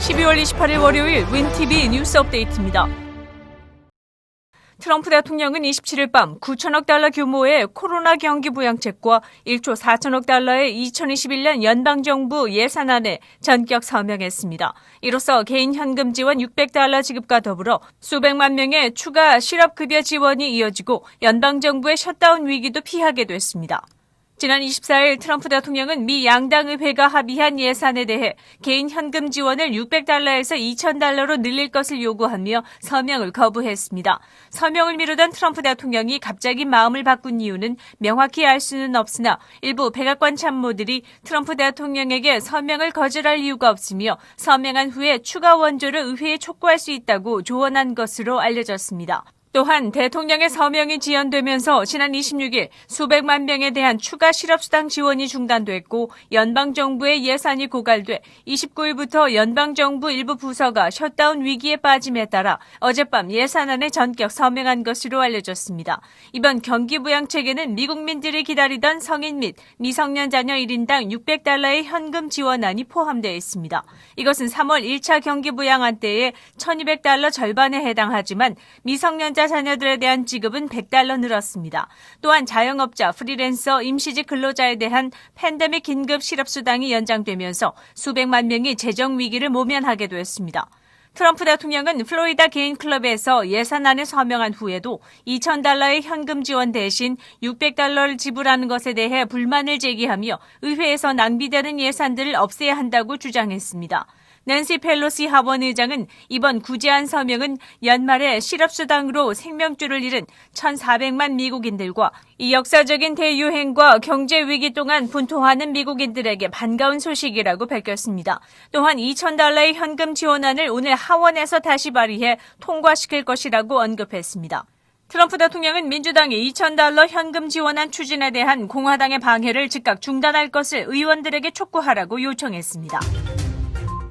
12월 28일 월요일 윈TV 뉴스 업데이트입니다. 트럼프 대통령은 27일 밤 9천억 달러 규모의 코로나 경기 부양책과 1조 4천억 달러의 2021년 연방정부 예산안에 전격 서명했습니다. 이로써 개인 현금 지원 600달러 지급과 더불어 수백만 명의 추가 실업급여 지원이 이어지고 연방정부의 셧다운 위기도 피하게 됐습니다. 지난 24일 트럼프 대통령은 미 양당 의회가 합의한 예산에 대해 개인 현금 지원을 600달러에서 2,000달러로 늘릴 것을 요구하며 서명을 거부했습니다. 서명을 미루던 트럼프 대통령이 갑자기 마음을 바꾼 이유는 명확히 알 수는 없으나 일부 백악관 참모들이 트럼프 대통령에게 서명을 거절할 이유가 없으며 서명한 후에 추가 원조를 의회에 촉구할 수 있다고 조언한 것으로 알려졌습니다. 또한 대통령의 서명이 지연되면서 지난 26일 수백만 명에 대한 추가 실업수당 지원이 중단됐고 연방정부의 예산이 고갈돼 29일부터 연방정부 일부 부서가 셧다운 위기에 빠짐에 따라 어젯밤 예산안에 전격 서명한 것으로 알려졌습니다. 이번 경기부양책에는 미국민들이 기다리던 성인 및 미성년 자녀 1인당 600달러의 현금 지원안이 포함되어 있습니다. 이것은 3월 1차 경기부양안 때의 1,200달러 절반에 해당하지만 미성년자 자녀들에 대한 지급은 100달러 늘었습니다. 또한 자영업자, 프리랜서, 임시직 근로자에 대한 팬데믹 긴급 실업수당이 연장되면서 수백만 명이 재정 위기를 모면하게 됐습니다. 트럼프 대통령은 플로리다 개인 클럽에서 예산안에 서명한 후에도 2,000달러의 현금 지원 대신 600달러를 지불하는 것에 대해 불만을 제기하며 의회에서 낭비되는 예산들을 없애야 한다고 주장했습니다. 낸시 펠로시 하원 의장은 이번 구제안 서명은 연말에 실업수당으로 생명줄을 잃은 1,400만 미국인들과 이 역사적인 대유행과 경제 위기 동안 분투하는 미국인들에게 반가운 소식이라고 밝혔습니다. 또한 2,000달러의 현금 지원안을 오늘 하원에서 다시 발의해 통과시킬 것이라고 언급했습니다. 트럼프 대통령은 민주당이 2,000달러 현금 지원안 추진에 대한 공화당의 방해를 즉각 중단할 것을 의원들에게 촉구하라고 요청했습니다.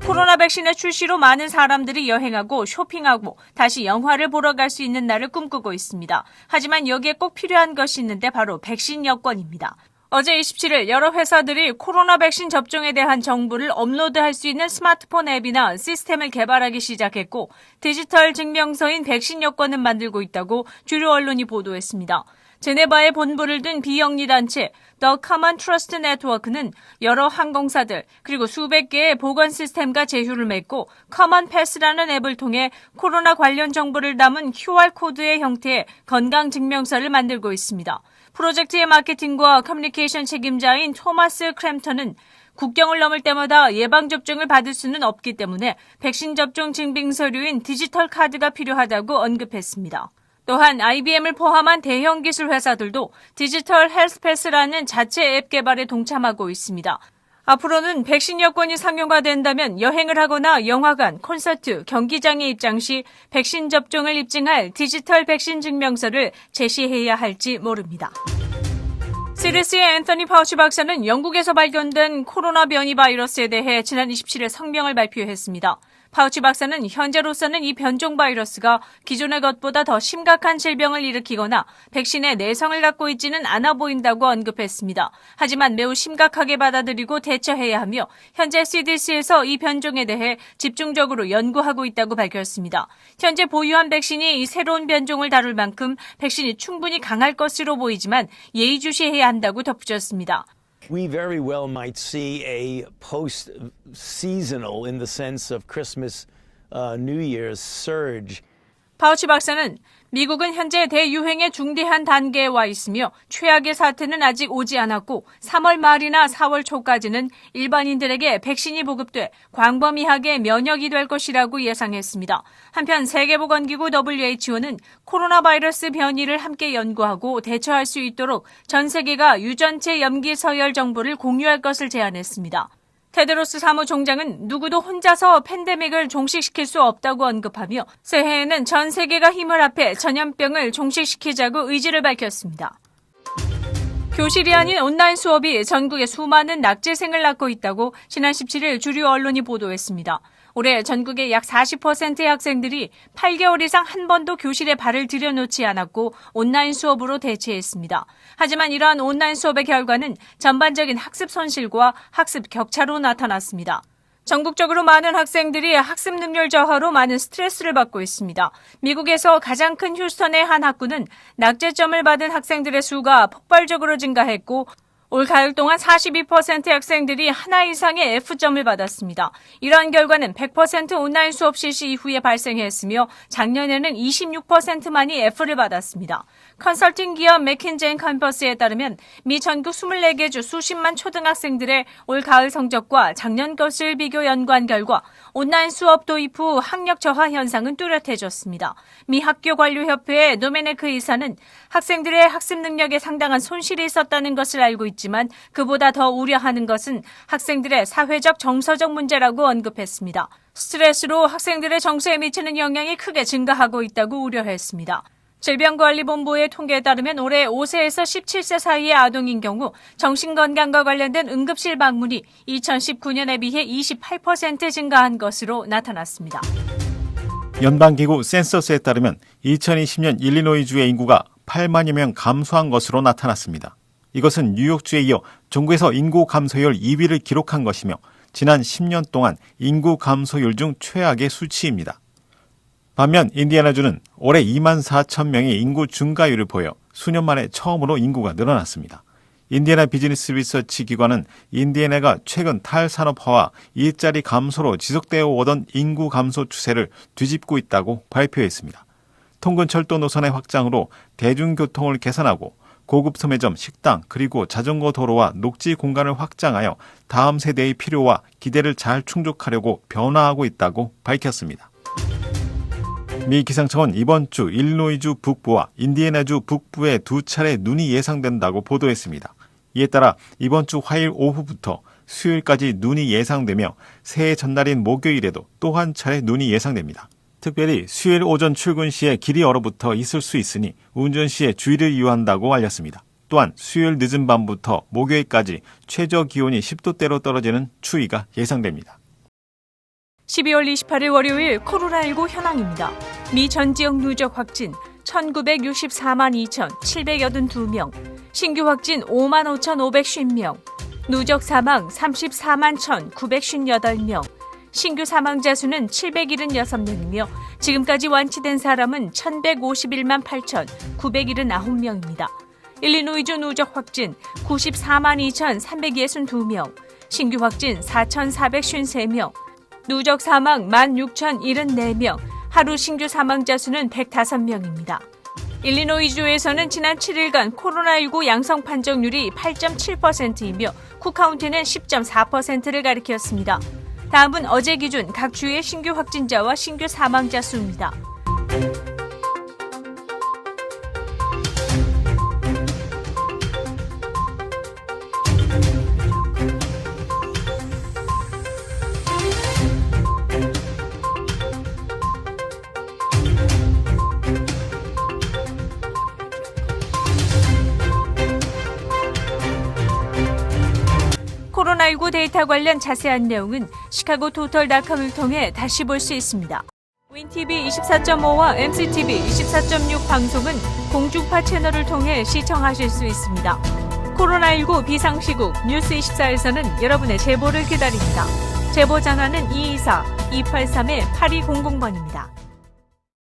코로나 백신의 출시로 많은 사람들이 여행하고 쇼핑하고 다시 영화를 보러 갈 수 있는 날을 꿈꾸고 있습니다. 하지만 여기에 꼭 필요한 것이 있는데 바로 백신 여권입니다. 어제 27일 여러 회사들이 코로나 백신 접종에 대한 정보를 업로드할 수 있는 스마트폰 앱이나 시스템을 개발하기 시작했고 디지털 증명서인 백신 여권을 만들고 있다고 주류 언론이 보도했습니다. 제네바에 본부를 둔 비영리 단체 The Common Trust Network는 여러 항공사들 그리고 수백 개의 보건 시스템과 제휴를 맺고 Common Pass라는 앱을 통해 코로나 관련 정보를 담은 QR코드의 형태의 건강증명서를 만들고 있습니다. 프로젝트의 마케팅과 커뮤니케이션 책임자인 토마스 크램턴은 국경을 넘을 때마다 예방접종을 받을 수는 없기 때문에 백신 접종 증빙 서류인 디지털 카드가 필요하다고 언급했습니다. 또한 IBM을 포함한 대형 기술 회사들도 디지털 헬스패스라는 자체 앱 개발에 동참하고 있습니다. 앞으로는 백신 여권이 상용화된다면 여행을 하거나 영화관, 콘서트, 경기장에 입장 시 백신 접종을 입증할 디지털 백신 증명서를 제시해야 할지 모릅니다. CDC의 앤서니 파우치 박사는 영국에서 발견된 코로나 변이 바이러스에 대해 지난 27일 성명을 발표했습니다. 파우치 박사는 현재로서는 이 변종 바이러스가 기존의 것보다 더 심각한 질병을 일으키거나 백신의 내성을 갖고 있지는 않아 보인다고 언급했습니다. 하지만 매우 심각하게 받아들이고 대처해야 하며 현재 CDC에서 이 변종에 대해 집중적으로 연구하고 있다고 밝혔습니다. 현재 보유한 백신이 이 새로운 변종을 다룰 만큼 백신이 충분히 강할 것으로 보이지만 예의주시해야 한다고 덧붙였습니다. We very well might see a post-seasonal, in the sense of Christmas, New Year's surge. 파우치 박사는 미국은 현재 대유행의 중대한 단계에 와 있으며 최악의 사태는 아직 오지 않았고 3월 말이나 4월 초까지는 일반인들에게 백신이 보급돼 광범위하게 면역이 될 것이라고 예상했습니다. 한편 세계보건기구 WHO는 코로나 바이러스 변이를 함께 연구하고 대처할 수 있도록 전 세계가 유전체 염기 서열 정보를 공유할 것을 제안했습니다. 테드로스 사무총장은 누구도 혼자서 팬데믹을 종식시킬 수 없다고 언급하며 새해에는 전 세계가 힘을 합해 전염병을 종식시키자고 의지를 밝혔습니다. 교실이 아닌 온라인 수업이 전국에 수많은 낙제생을 낳고 있다고 지난 17일 주류 언론이 보도했습니다. 올해 전국의 약 40%의 학생들이 8개월 이상 한 번도 교실에 발을 들여놓지 않았고 온라인 수업으로 대체했습니다. 하지만 이러한 온라인 수업의 결과는 전반적인 학습 손실과 학습 격차로 나타났습니다. 전국적으로 많은 학생들이 학습 능률 저하로 많은 스트레스를 받고 있습니다. 미국에서 가장 큰 휴스턴의 한 학구는 낙제점을 받은 학생들의 수가 폭발적으로 증가했고 올 가을 동안 42%의 학생들이 하나 이상의 F점을 받았습니다. 이러한 결과는 100% 온라인 수업 실시 이후에 발생했으며 작년에는 26%만이 F를 받았습니다. 컨설팅 기업 맥킨제이 캠퍼스에 따르면 미 전국 24개 주 수십만 초등학생들의 올 가을 성적과 작년 것을 비교 연구한 결과 온라인 수업 도입 후 학력 저하 현상은 뚜렷해졌습니다. 미 학교관료협회의 노메네크 이사는 학생들의 학습 능력에 상당한 손실이 있었다는 것을 알고 있지만 그보다 더 우려하는 것은 학생들의 사회적 정서적 문제라고 언급했습니다. 스트레스로 학생들의 정서에 미치는 영향이 크게 증가하고 있다고 우려했습니다. 질병관리본부의 통계에 따르면 올해 5세에서 17세 사이의 아동인 경우 정신건강과 관련된 응급실 방문이 2019년에 비해 28% 증가한 것으로 나타났습니다. 연방기구 센서스에 따르면 2020년 일리노이주의 인구가 8만여 명 감소한 것으로 나타났습니다. 이것은 뉴욕주에 이어 전국에서 인구 감소율 2위를 기록한 것이며 지난 10년 동안 인구 감소율 중 최악의 수치입니다. 반면 인디애나주는 올해 2만 4천 명의 인구 증가율을 보여 수년 만에 처음으로 인구가 늘어났습니다. 인디애나 비즈니스 리서치 기관은 인디애나가 최근 탈산업화와 일자리 감소로 지속되어 오던 인구 감소 추세를 뒤집고 있다고 발표했습니다. 통근 철도 노선의 확장으로 대중교통을 개선하고 고급 소매점, 식당, 그리고 자전거 도로와 녹지 공간을 확장하여 다음 세대의 필요와 기대를 잘 충족하려고 변화하고 있다고 밝혔습니다. 미 기상청은 이번 주 일리노이주 북부와 인디애나주 북부에 2차례 눈이 예상된다고 보도했습니다. 이에 따라 이번 주 화요일 오후부터 수요일까지 눈이 예상되며 새해 전날인 목요일에도 또 한 차례 눈이 예상됩니다. 특별히 수요일 오전 출근 시에 길이 얼어붙어 있을 수 있으니 운전 시에 주의를 요한다고 알렸습니다. 또한 수요일 늦은 밤부터 목요일까지 최저 기온이 10도대로 떨어지는 추위가 예상됩니다. 12월 28일 월요일 코로나19 현황입니다. 미 전 지역 누적 확진 1964만 2,782명, 신규 확진 5만 5,550명, 누적 사망 34만 1,958명, 신규 사망자 수는 776명이며 지금까지 완치된 사람은 1,151만 8,979명입니다. 일리노이주 누적 확진 94만 2,362명, 신규 확진 4,453명, 누적 사망 16,074명, 하루 신규 사망자 수는 105명입니다. 일리노이주에서는 지난 7일간 코로나19 양성 판정률이 8.7%이며 쿡카운티는 10.4%를 가리켰습니다. 다음은 어제 기준 각 주의 신규 확진자와 신규 사망자 수입니다. 코로나19 데이터 관련 자세한 내용은 시카고토털닷컴을 통해 다시 볼 수 있습니다. 윈TV 24.5와 MCTV 24.6 방송은 공중파 채널을 통해 시청하실 수 있습니다. 코로나19 비상시국 뉴스24에서는 여러분의 제보를 기다립니다. 제보 전화는 224-283-8200번입니다.